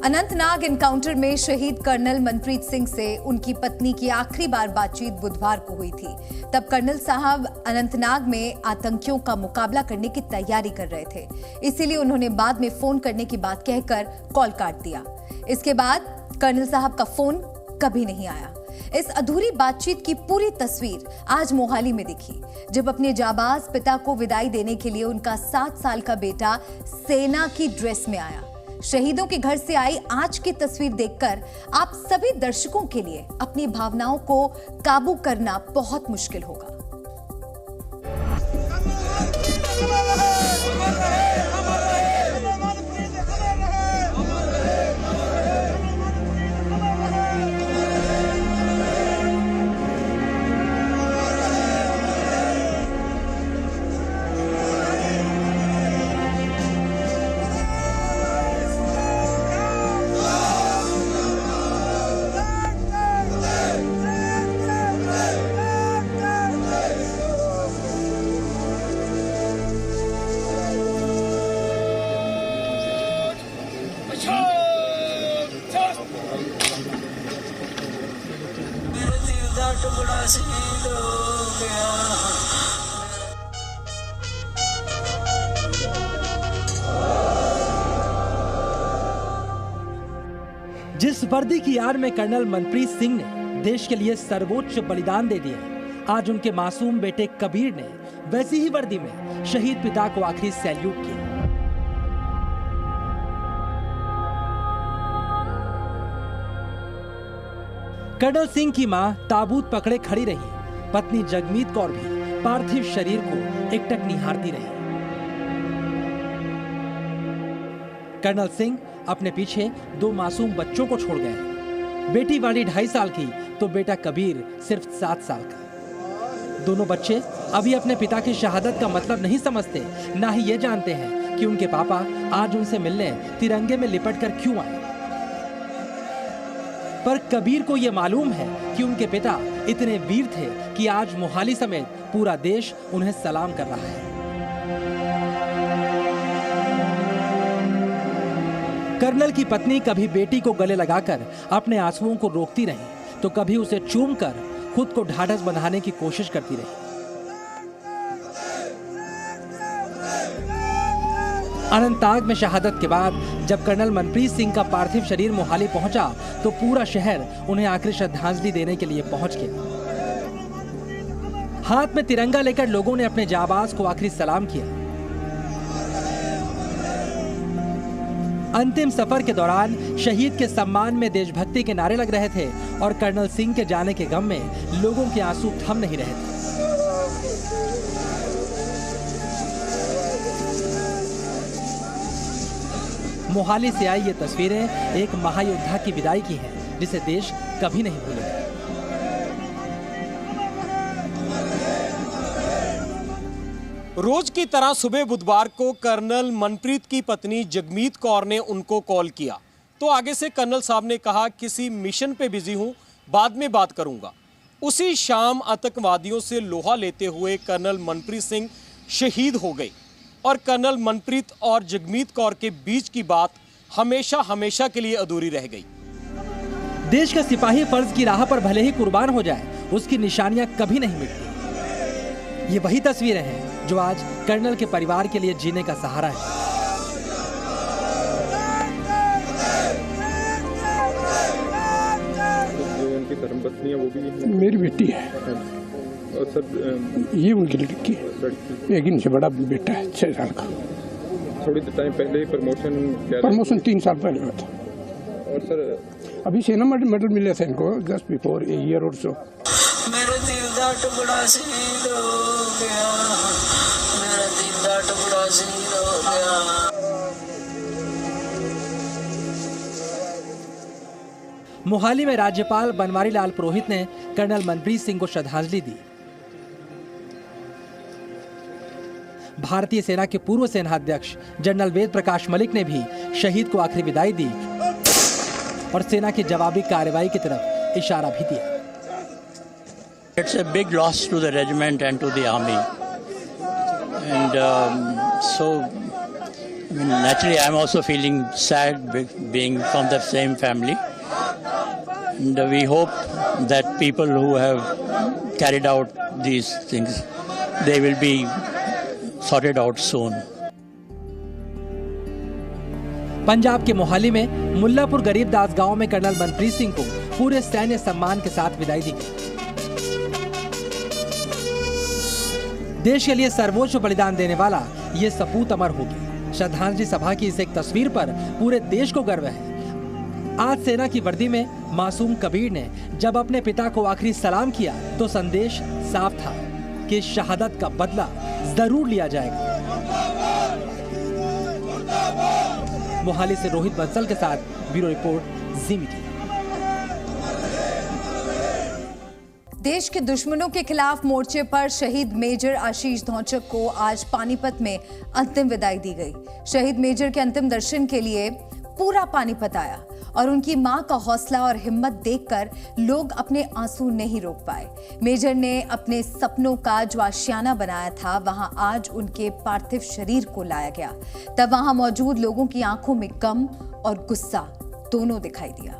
Anantnag encounter में शहीद colonel Manpreet Singh से उनकी पत्नी की आखिरी बार बातचीत बुधवार को हुई थी। तब कर्नल साहब अनंतनाग में आतंकियों का मुकाबला करने की तैयारी कर रहे थे, इसीलिए उन्होंने बाद में फोन करने की बात कहकर कॉल काट दिया। इसके बाद कर्नल साहब का फोन कभी नहीं आया। इस अधूरी बातचीत की पूरी तस्वीर आज मोहाली में दिखी, जब अपने जाबाज पिता को विदाई देने के लिए उनका 7 साल का बेटा सेना की ड्रेस में आया। शहीदों के घर से आई आज की तस्वीर देखकर आप सभी दर्शकों के लिए अपनी भावनाओं को काबू करना बहुत मुश्किल होगा। जिस वर्दी की आड़ में कर्नल मनप्रीत सिंह ने देश के लिए सर्वोच्च बलिदान दे दिया, आज उनके मासूम बेटे कबीर ने वैसी ही वर्दी में शहीद पिता को आखिरी सैल्यूट किया। कर्नल सिंह की मां ताबूत पकड़े खड़ी रही, पत्नी जगमीत कौर भी पार्थिव शरीर को एकटक निहारती रही। कर्नल सिंह अपने पीछे 2 मासूम बच्चों को छोड़ गए। बेटी वाली 2.5 साल की तो बेटा कबीर सिर्फ 7 साल का। दोनों बच्चे अभी अपने पिता की शहादत का मतलब नहीं समझते, ना ही ये जानते हैं कि उनके पापा आज उनसे मिलने तिरंगे में लिपट कर क्यों आए। पर कबीर को यह मालूम है कि उनके पिता इतने वीर थे कि आज मोहाली समेत पूरा देश उन्हें सलाम कर रहा है। कर्नल की पत्नी कभी बेटी को गले लगाकर अपने आंसुओं को रोकती रही, तो कभी उसे चूमकर खुद को ढाढ़स बंधाने की कोशिश करती रही। अनंतनाग में शहादत के बाद जब कर्नल मनप्रीत सिंह का पार्थिव शरीर मोहाली पहुंचा, तो पूरा शहर उन्हें आखिरी श्रद्धांजलि देने के लिए पहुंच गया। हाथ में तिरंगा लेकर लोगों ने अपने जाबाज को आखिरी सलाम किया। अंतिम सफर के दौरान शहीद के सम्मान में देशभक्ति के नारे लग रहे थे और कर्नल सिंह के जाने के गम में लोगों के आंसू थम नहीं रहे थे। मोहाली से आई ये तस्वीरें एक महायोद्धा की विदाई की हैं, जिसे देश कभी नहीं भूलेगा। रोज की तरह सुबह बुधवार को कर्नल मनप्रीत की पत्नी जगमीत कौर ने उनको कॉल किया, तो आगे से कर्नल साहब ने कहा किसी मिशन पे बिजी हूं, बाद में बात करूंगा। उसी शाम आतंकवादियों से लोहा लेते हुए कर्नल मनप्रीत सिंह शहीद हो गए और कर्नल मनप्रीत और जगमीत कौर के बीच की बात हमेशा हमेशा के लिए अधूरी रह गई। देश का सिपाही फर्ज की राह पर भले ही कुर्बान हो जाए, उसकी निशानियां कभी नहीं मिटती। ये वही तस्वीरें हैं जो आज कर्नल के परिवार के लिए जीने का सहारा है। जो उनकी धर्मपत्नी है वो भी मेरी बेटी है और सर ये उनकी लड़की है, एक इनसे बड़ा बेटा है 6 साल का। थोड़ी टाइम पहले प्रमोशन 3 साल पहले हुआ था। और सर अभी सेना मेडल मिले थे इनको जस्ट बिफोर ए ईयर और सो। मेरे दिल दा टुकड़ा शहीद हो गया, मेरा दिल दा टुकड़ा शहीद हो गया। मोहाली में राज्यपाल बनवारी लाल पुरोहित ने कर्नल मनप्रीत सिंह को श्रद्धांजलि दी। भारतीय सेना के पूर्व सेनाध्यक्ष जनरल वेद प्रकाश मलिक ने भी शहीद को आखिरी विदाई दी और सेना की जवाबी कार्रवाई की तरफ इशारा भी दिया। It's a big loss to the regiment and to the army, and so Naturally, I'm also feeling sad being from the same family. And we hope that people who have carried out these things, they will be sorted out soon. Punjab के मोहाली में मुल्लापुर गरीबदास गांव में colonel Manpreet Singh को पूरे सैन्य सम्मान के साथ विदाई दी गई। देश के लिए सर्वोच्च बलिदान देने वाला ये सपूत अमर हो गया। श्रद्धांजलि सभा की इस एक तस्वीर पर पूरे देश को गर्व है। आज सेना की वर्दी में मासूम कबीर ने जब अपने पिता को आखिरी सलाम किया तो संदेश साफ था कि शहादत का बदला जरूर लिया जाएगा। मोहाली से रोहित बंसल के साथ ब्यूरो रिपोर्ट जी मीडिया। देश के दुश्मनों के खिलाफ मोर्चे पर शहीद मेजर आशीष धौंचक को आज पानीपत में अंतिम विदाई दी गई। शहीद मेजर के अंतिम दर्शन के लिए पूरा पानीपत आया और उनकी मां का हौसला और हिम्मत देखकर लोग अपने आंसू नहीं रोक पाए। मेजर ने अपने सपनों का जो आशियाना बनाया था, वहां आज उनके पार्थिव शरीर को लाया गया। तब वहां मौजूद लोगों की आंखों में गम और गुस्सा दोनों दिखाई दिया।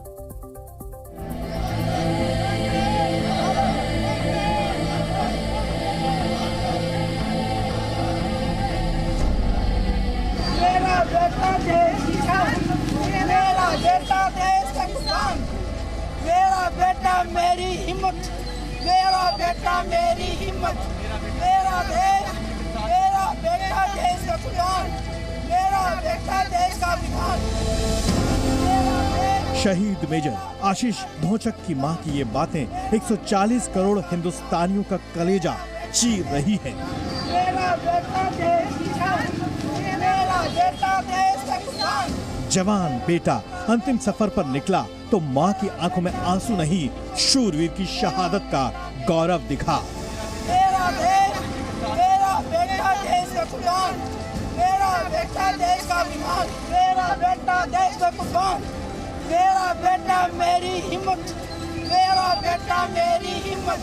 मेरा बेटा देश का किसान, मेरा बेटा मेरी हिम्मत, मेरा बेटा मेरी हिम्मत, मेरा बेटा देश का किसान, मेरा बेटा देश का किसान। शहीद मेजर आशीष धौंचक की मां की ये बातें 140 करोड़ हिंदुस्तानियों का कलेजा चीर रही हैं। मेरा बेटा देश किसान, मेरा बेटा देश का किसान। जवान बेटा अंतिम सफर पर निकला तो मां की आंखों में आंसू नहीं, शूरवीर की शहादत का गौरव दिखा। मेरा बेटा देश का किसान, मेरा बेटा देश का किसान, मेरा बेटा देश का किसान, मेरा बेटा मेरी हिम्मत, मेरा बेटा मेरी हिम्मत।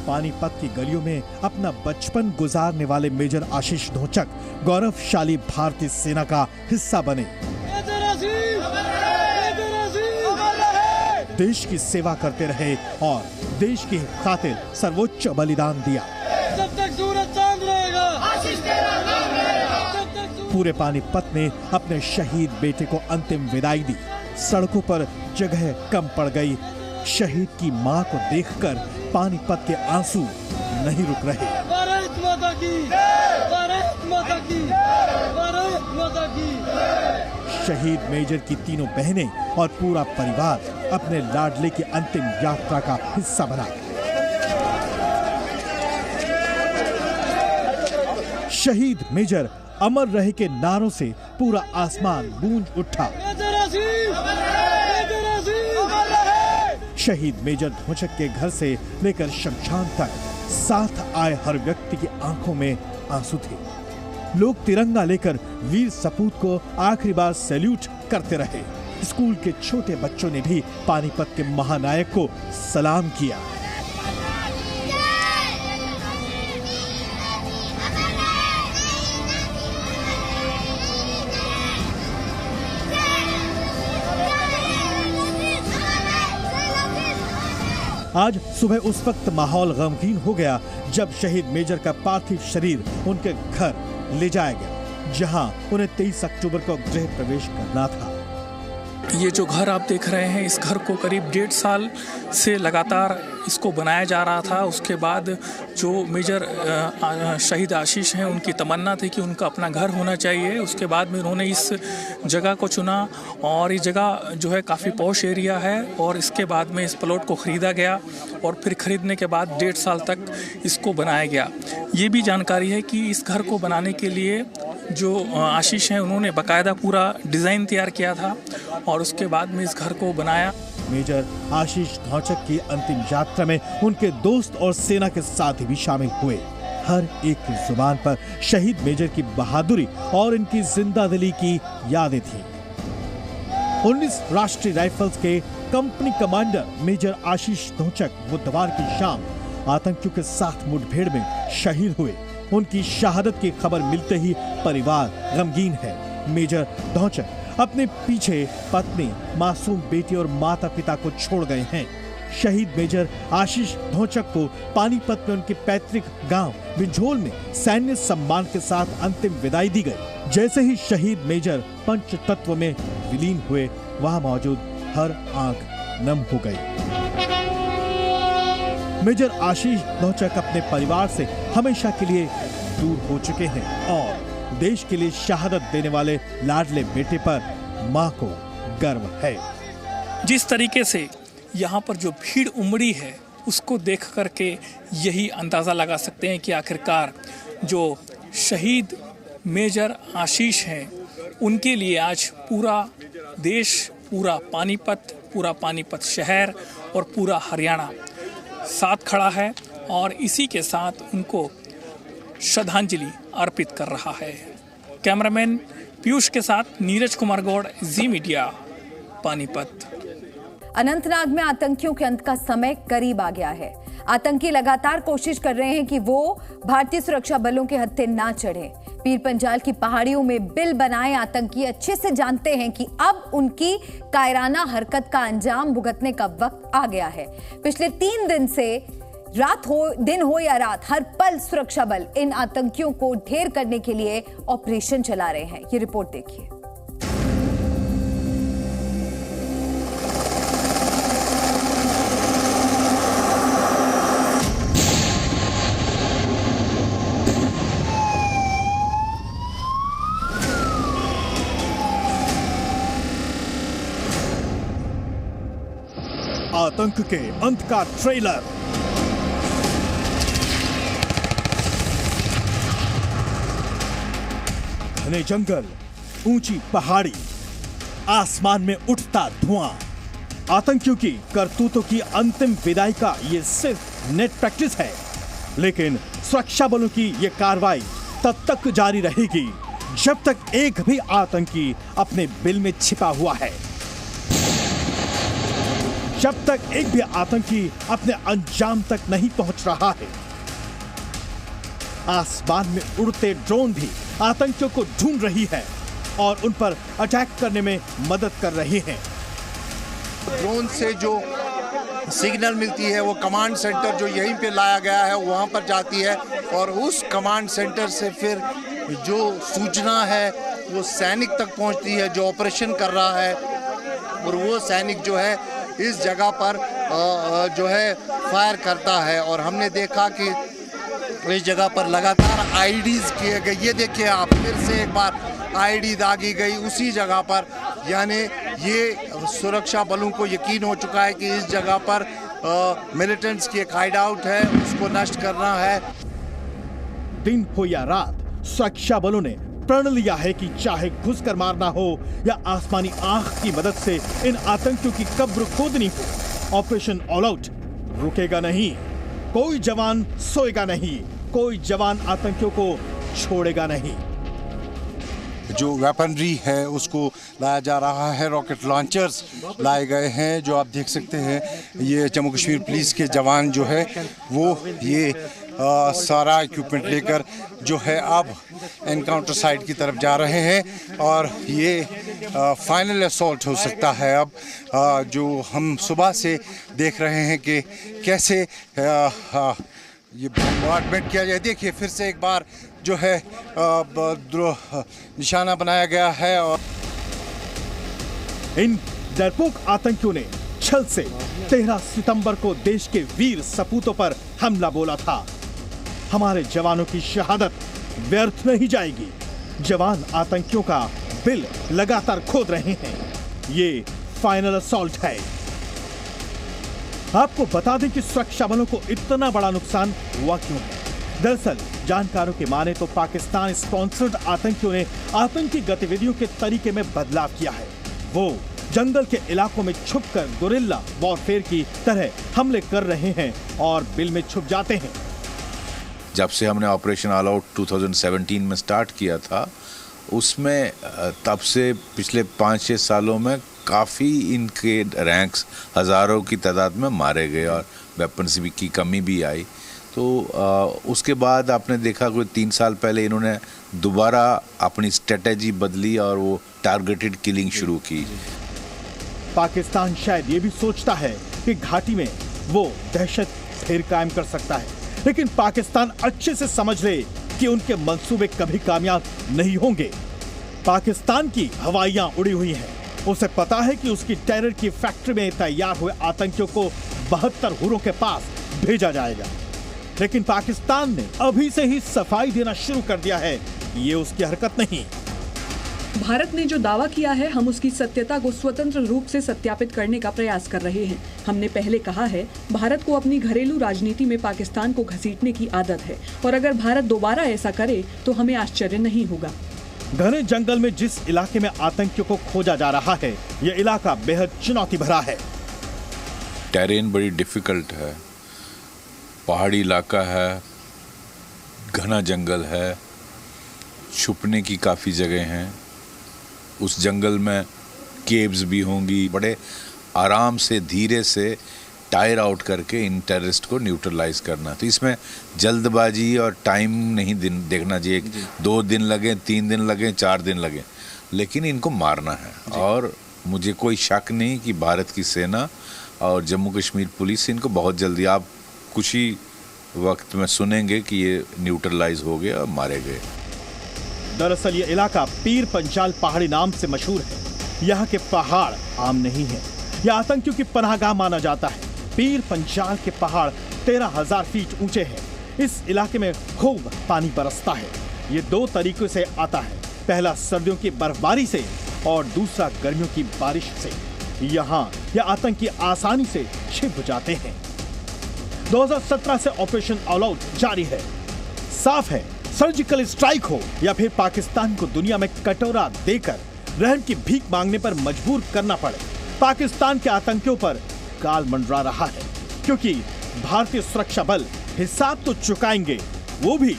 पानीपत की गलियों में अपना बचपन गुजारने वाले मेजर आशीष धौंचक गौरवशाली भारतीय सेना का हिस्सा बने। देश की सेवा करते रहे और देश की खातिर सर्वोच्च बलिदान दिया। जब तक सूरज चांद रहेगा, आशीष तेरा नाम रहेगा। पूरे पानीपत ने अपने शहीद बेटे को अंतिम विदाई दी। सड़कों पर जगह कम पड़ गई। शहीद की मां को देखकर पानीपत के आंसू नहीं रुक रहे। भारत माता की, भारत माता की, भारत माता की। शहीद मेजर की तीनों बहनें और पूरा परिवार अपने लाडले की अंतिम यात्रा का हिस्सा बना। शहीद मेजर अमर रहे के नारों से पूरा आसमान गूंज उठा। शहीद मेजर धौंचक के घर से लेकर शमशान तक साथ आए हर व्यक्ति की आंखों में आंसू थे। लोग तिरंगा लेकर वीर सपूत को आखिरी बार सैल्यूट करते रहे। स्कूल के छोटे बच्चों ने भी पानीपत के महानायक को सलाम किया। आज सुबह उस वक्त माहौल गमगीन हो गया जब शहीद मेजर का पार्थिव शरीर उनके घर ले जाया गया, जहां उन्हें 23 अक्टूबर को गृह प्रवेश करना था। ये जो घर आप देख रहे हैं, इस घर को करीब 1.5 साल से लगातार इसको बनाया जा रहा था। उसके बाद जो मेजर शहीद आशीष हैं, उनकी तमन्ना थी कि उनका अपना घर होना चाहिए। उसके बाद में उन्होंने इस जगह को चुना और ये जगह जो है काफ़ी पॉश एरिया है और इसके बाद में इस प्लॉट को ख़रीदा गया और फिर ख़रीदने के बाद 1.5 साल तक इसको बनाया गया। ये भी जानकारी है कि इस घर को बनाने के लिए जो आशीष हैं, उन्होंने बाकायदा पूरा डिज़ाइन तैयार किया था और उसके बाद में इस घर को बनाया। मेजर आशीष धौचक की अंतिम यात्रा में उनके दोस्त और सेना के साथी भी शामिल हुए। हर एक की जुबान पर शहीद मेजर की बहादुरी और इनकी जिंदादिली की यादें थी। 19 राष्ट्रीय राइफल्स के कंपनी कमांडर मेजर आशीष धौचक बुधवार की शाम आतंकियों के साथ मुठभेड़ में शहीद हुए। उनकी शहादत की खबर मिलते ही परिवार गमगीन है। मेजर धौचक अपने पीछे पत्नी, मासूम बेटी और माता पिता को छोड़ गए हैं। शहीद मेजर आशीष धौचक को पानीपत में उनके पैतृक गांव बिंझोल में सैन्य सम्मान के साथ अंतिम विदाई दी गई। जैसे ही शहीद मेजर पंच तत्व में विलीन हुए, वहां मौजूद हर आंख नम हो गई। मेजर आशीष धौचक अपने परिवार से हमेशा के लिए दूर हो चुके हैं और देश के लिए शहादत देने वाले लाडले बेटे पर मां को गर्व है। जिस तरीके से यहाँ पर जो भीड़ उमड़ी है, उसको देख करके यही अंदाज़ा लगा सकते हैं कि आखिरकार जो शहीद मेजर आशीष हैं, उनके लिए आज पूरा देश, पूरा पानीपत शहर और पूरा हरियाणा साथ खड़ा है और इसी के साथ उनको श्रद्धांजलि अर्पित कर रहा है। कैमरामैन पीयूष के साथ नीरज कुमार गौड़, जी मीडिया, पानीपत। अनंतनाग में आतंकियों के अंत का समय करीब आ गया है। आतंकी लगातार कोशिश कर रहे हैं कि वो भारतीय सुरक्षा बलों के हत्थे ना चढ़े। पीर पंजाल की पहाड़ियों में बिल बनाए आतंकी अच्छे से जानते हैं कि अब उनकी कायराना हरकत का अंजाम भुगतने का वक्त आ गया है। पिछले 3 दिन से दिन हो या रात, हर पल सुरक्षा बल इन आतंकियों को ढेर करने के लिए ऑपरेशन चला रहे हैं। ये रिपोर्ट देखिए। आतंक के अंत का ट्रेलर। घने जंगल, ऊंची पहाड़ी, आसमान में उठता धुआं। आतंकियों की करतूतों की अंतिम विदाई का ये सिर्फ नेट प्रैक्टिस है, लेकिन सुरक्षा बलों की ये कार्रवाई तब तक जारी रहेगी जब तक एक भी आतंकी अपने बिल में छिपा हुआ है, जब तक एक भी आतंकी अपने अंजाम तक नहीं पहुंच रहा है। आसमान में उड़ते ड्रोन भी आतंकियों को ढूंढ रही है और उन पर अटैक करने में मदद कर रही हैं। ड्रोन से जो सिग्नल मिलती है वो कमांड सेंटर जो यहीं पे लाया गया है वहां पर जाती है और उस कमांड सेंटर से फिर जो सूचना है वो सैनिक तक पहुंचती है जो ऑपरेशन कर रहा है, और वो सैनिक जो है इस जगह पर जो है फायर करता है। और हमने देखा कि इस जगह पर लगातार आईडीज किए गए। ये देखिए आप, फिर से एक बार आईडी दागी गई उसी जगह पर, यानी ये सुरक्षा बलों को यकीन हो चुका है कि इस जगह पर मिलिटेंट्स की एक हाइड आउट है, उसको नष्ट करना है। दिन हो या रात, सुरक्षा बलों ने प्रण लिया है कि चाहे घुसकर मारना हो या आसमानी आंख की मदद से इन आतंकियों की कब्र खोदनी हो, ऑपरेशन ऑल आउट रुकेगा नहीं। कोई जवान सोएगा नहीं, कोई जवान आतंकियों को छोड़ेगा नहीं। जो वेपनरी है उसको लाया जा रहा है, रॉकेट लॉन्चर्स लाए गए हैं जो आप देख सकते हैं। ये जम्मू कश्मीर पुलिस के जवान जो है वो ये सारा इक्विपमेंट लेकर जो है अब एनकाउंटर साइट की तरफ जा रहे हैं और ये फाइनल असॉल्ट हो सकता है। अब जो हम सुबह से देख रहे हैं कि कैसे ये बॉम्बार्डमेंट किया जाए। देखिए फिर से एक बार जो है निशाना बनाया गया है और इन डरपोक आतंकियों ने छल से 13 सितंबर को देश के वीर सपूतों पर हमला बोला था। हमारे जवानों की शहादत व्यर्थ नहीं जाएगी। जवान आतंकियों का बिल लगातार खोद रहे हैं। ये फाइनल असॉल्ट है। आपको बता दें कि सुरक्षा बलों को इतना बड़ा नुकसान हुआ क्यों है। दरअसल जानकारों की माने तो पाकिस्तान स्पॉन्सर्ड आतंकियों ने आतंकी गतिविधियों के तरीके में बदलाव किया है। वो जंगल के इलाकों में छुपकर गुरिल्ला वॉरफेयर की तरह हमले कर रहे हैं और बिल में छुप जाते हैं। जब से हमने ऑपरेशन ऑल आउट 2017 में स्टार्ट किया था, उसमें तब से पिछले 5-6 सालों में काफ़ी इनके रैंक्स हज़ारों की तादाद में मारे गए और वेपन्स की कमी भी आई। तो उसके बाद आपने देखा कोई 3 साल पहले इन्होंने दोबारा अपनी स्ट्रेटेजी बदली और वो टारगेटेड किलिंग शुरू की। पाकिस्तान शायद ये भी सोचता है कि घाटी में वो दहशत फिर कायम कर सकता है, लेकिन पाकिस्तान अच्छे से समझ ले कि उनके मंसूबे कभी कामयाब नहीं होंगे। पाकिस्तान की हवाइयां उड़ी हुई हैं। उसे पता है कि उसकी टेरर की फैक्ट्री में तैयार हुए आतंकियों को 72 हुरों के पास भेजा जाएगा, लेकिन पाकिस्तान ने अभी से ही सफाई देना शुरू कर दिया है। ये उसकी हरकत नहीं। भारत ने जो दावा किया है, हम उसकी सत्यता को स्वतंत्र रूप से सत्यापित करने का प्रयास कर रहे हैं। हमने पहले कहा है, भारत को अपनी घरेलू राजनीति में पाकिस्तान को घसीटने की आदत है और अगर भारत दोबारा ऐसा करे तो हमें आश्चर्य नहीं होगा। घने जंगल में जिस इलाके में आतंकियों को खोजा जा रहा है, यह इलाका बेहद चुनौती भरा है। टेरेन बड़ी डिफिकल्ट है, पहाड़ी इलाका है, घना जंगल है, छुपने की काफ़ी जगह हैं। उस जंगल में केव्स भी होंगी। बड़े आराम से धीरे से टायर आउट करके इन टेररिस्ट को न्यूट्रलाइज करना। तो इसमें जल्दबाजी और टाइम नहीं देखना चाहिए। 2 दिन लगे, 3 दिन लगे, 4 दिन लगे, लेकिन इनको मारना है। और मुझे कोई शक नहीं कि भारत की सेना और जम्मू कश्मीर पुलिस इनको बहुत जल्दी, आप कुछ ही वक्त में सुनेंगे कि ये न्यूट्रलाइज हो गए और मारे गए। दरअसल ये इलाका पीर पंचाल पहाड़ी नाम से मशहूर है। यहाँ के पहाड़ आम नहीं है, यह आतंकियों की पनाहगाह माना जाता है। पीर पंचाल के पहाड़ 13,000 फीट ऊंचे हैं। इस इलाके में खूब पानी बरसता है। ये 2 तरीकों से आता है, पहला सर्दियों की बर्फबारी से और दूसरा गर्मियों की बारिश से। यहाँ ये आतंकी आसानी से छिप जाते हैं। 2017 से ऑपरेशन ऑल आउट जारी है। साफ है, सर्जिकल स्ट्राइक हो या फिर पाकिस्तान को दुनिया में कटोरा देकर रहम की भीख मांगने पर मजबूर करना पड़े, पाकिस्तान के आतंकियों पर काल मंडरा रहा है, क्योंकि भारतीय सुरक्षा बल हिसाब तो चुकाएंगे, वो भी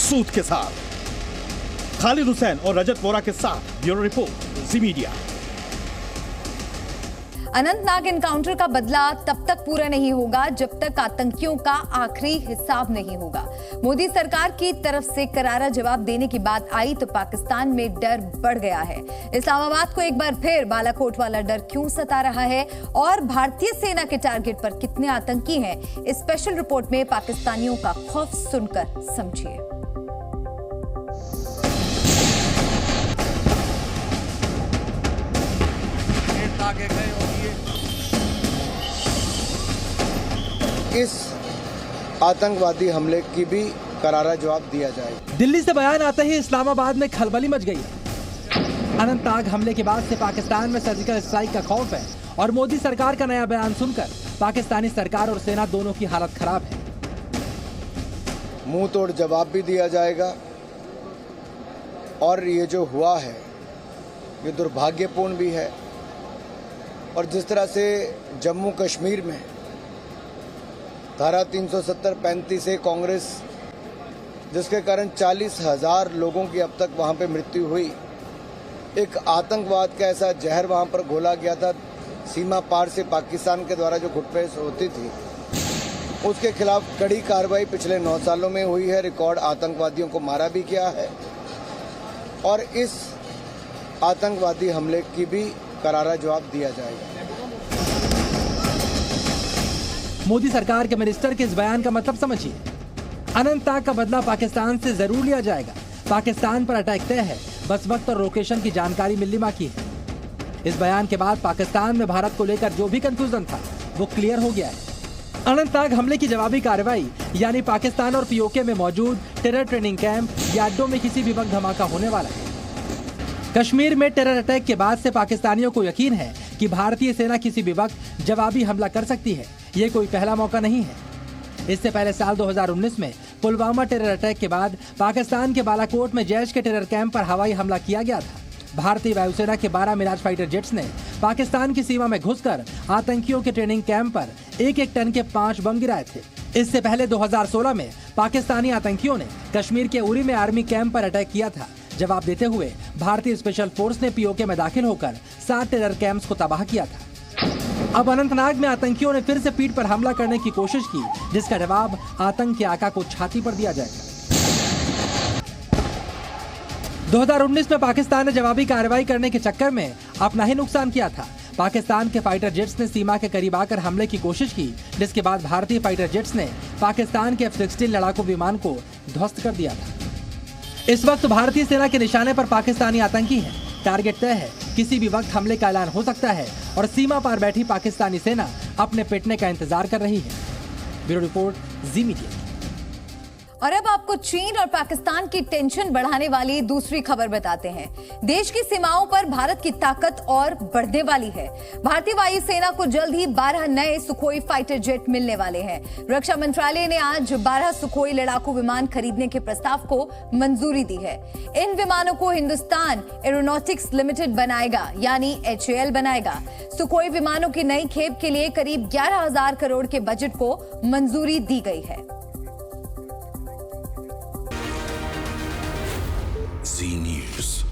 सूद के साथ। खालिद हुसैन और रजत वोरा के साथ ब्यूरो रिपोर्ट, जी मीडिया। अनंतनाग एनकाउंटर का बदला तब तक पूरा नहीं होगा जब तक आतंकियों का आखिरी हिसाब नहीं होगा। मोदी सरकार की तरफ से करारा जवाब देने की बात आई तो पाकिस्तान में डर बढ़ गया है। इस्लामाबाद को एक बार फिर बालाकोट वाला डर क्यों सता रहा है और भारतीय सेना के टारगेट पर कितने आतंकी हैं, इस स्पेशल रिपोर्ट में पाकिस्तानियों का खौफ सुनकर समझिए। इस आतंकवादी हमले की भी करारा जवाब दिया जाएगा। दिल्ली से बयान आते ही इस्लामाबाद में खलबली मच गई है। अनंतनाग हमले के बाद से पाकिस्तान में सर्जिकल स्ट्राइक का खौफ है और मोदी सरकार का नया बयान सुनकर पाकिस्तानी सरकार और सेना दोनों की हालत खराब है। मुंह तोड़ जवाब भी दिया जाएगा और ये जो हुआ है ये दुर्भाग्यपूर्ण भी है। और जिस तरह से जम्मू कश्मीर में धारा 370-35 से कांग्रेस, जिसके कारण 40,000 लोगों की अब तक वहां पे मृत्यु हुई, एक आतंकवाद का ऐसा जहर वहां पर घोला गया था, सीमा पार से पाकिस्तान के द्वारा जो घुसपैठ होती थी, उसके खिलाफ कड़ी कार्रवाई पिछले 9 सालों में हुई है। रिकॉर्ड आतंकवादियों को मारा भी गया है और इस आतंकवादी हमले की भी करारा जवाब दिया जाएगा। मोदी सरकार के मिनिस्टर के इस बयान का मतलब समझिए। अनंतनाग का बदला पाकिस्तान से जरूर लिया जाएगा। पाकिस्तान पर अटैक तय है, बस वक्त और लोकेशन की जानकारी मिलनी बाकी है। इस बयान के बाद पाकिस्तान में भारत को लेकर जो भी कंफ्यूजन था वो क्लियर हो गया है। अनंतनाग हमले की जवाबी कार्रवाई यानी पाकिस्तान और पीओके में मौजूद टेरर ट्रेनिंग कैंप या अड्डों में किसी भी वक्त धमाका होने वाला है। कश्मीर में टेरर अटैक के बाद से पाकिस्तानियों को यकीन है कि भारतीय सेना किसी भी वक्त जवाबी हमला कर सकती है। ये कोई पहला मौका नहीं है। इससे पहले साल 2019 में पुलवामा टेरर अटैक के बाद पाकिस्तान के बालाकोट में जैश के टेरर कैंप पर हवाई हमला किया गया था। भारतीय वायुसेना के 12 मिराज फाइटर जेट्स ने पाकिस्तान की सीमा में घुसकर आतंकियों के ट्रेनिंग कैंप पर 1-1 टन के 5 बम गिराए थे। इससे पहले 2016 में पाकिस्तानी आतंकियों ने कश्मीर के उरी में आर्मी कैंप पर अटैक किया था। जवाब देते हुए भारतीय स्पेशल फोर्स ने पीओके में दाखिल होकर 7 टेरर कैंप्स को तबाह किया था। अब अनंतनाग में आतंकियों ने फिर से पीठ पर हमला करने की कोशिश की, जिसका जवाब आतंक के आका को छाती पर दिया जाएगा। 2019 में पाकिस्तान ने जवाबी कार्रवाई करने के चक्कर में अपना ही नुकसान किया था। पाकिस्तान के फाइटर जेट्स ने सीमा के करीब आकर हमले की कोशिश की, जिसके बाद भारतीय फाइटर जेट्स ने पाकिस्तान के F-16 लड़ाकू विमान को ध्वस्त कर दिया था। इस वक्त भारतीय सेना के निशाने पर पाकिस्तानी आतंकी हैं। टारगेट तय है, किसी भी वक्त हमले का ऐलान हो सकता है और सीमा पार बैठी पाकिस्तानी सेना अपने पिटने का इंतजार कर रही है। ब्यूरो रिपोर्ट, जी मीडिया। और अब आपको चीन और पाकिस्तान की टेंशन बढ़ाने वाली दूसरी खबर बताते हैं। देश की सीमाओं पर भारत की ताकत और बढ़ने वाली है। भारतीय वायुसेना को जल्द ही 12 नए सुखोई फाइटर जेट मिलने वाले हैं। रक्षा मंत्रालय ने आज 12 सुखोई लड़ाकू विमान खरीदने के प्रस्ताव को मंजूरी दी है। इन विमानों को हिंदुस्तान एरोनॉटिक्स लिमिटेड बनाएगा, यानी HAL बनाएगा। सुखोई विमानों की नई खेप के लिए करीब 11,000 करोड़ के बजट को मंजूरी दी गई है। Z News.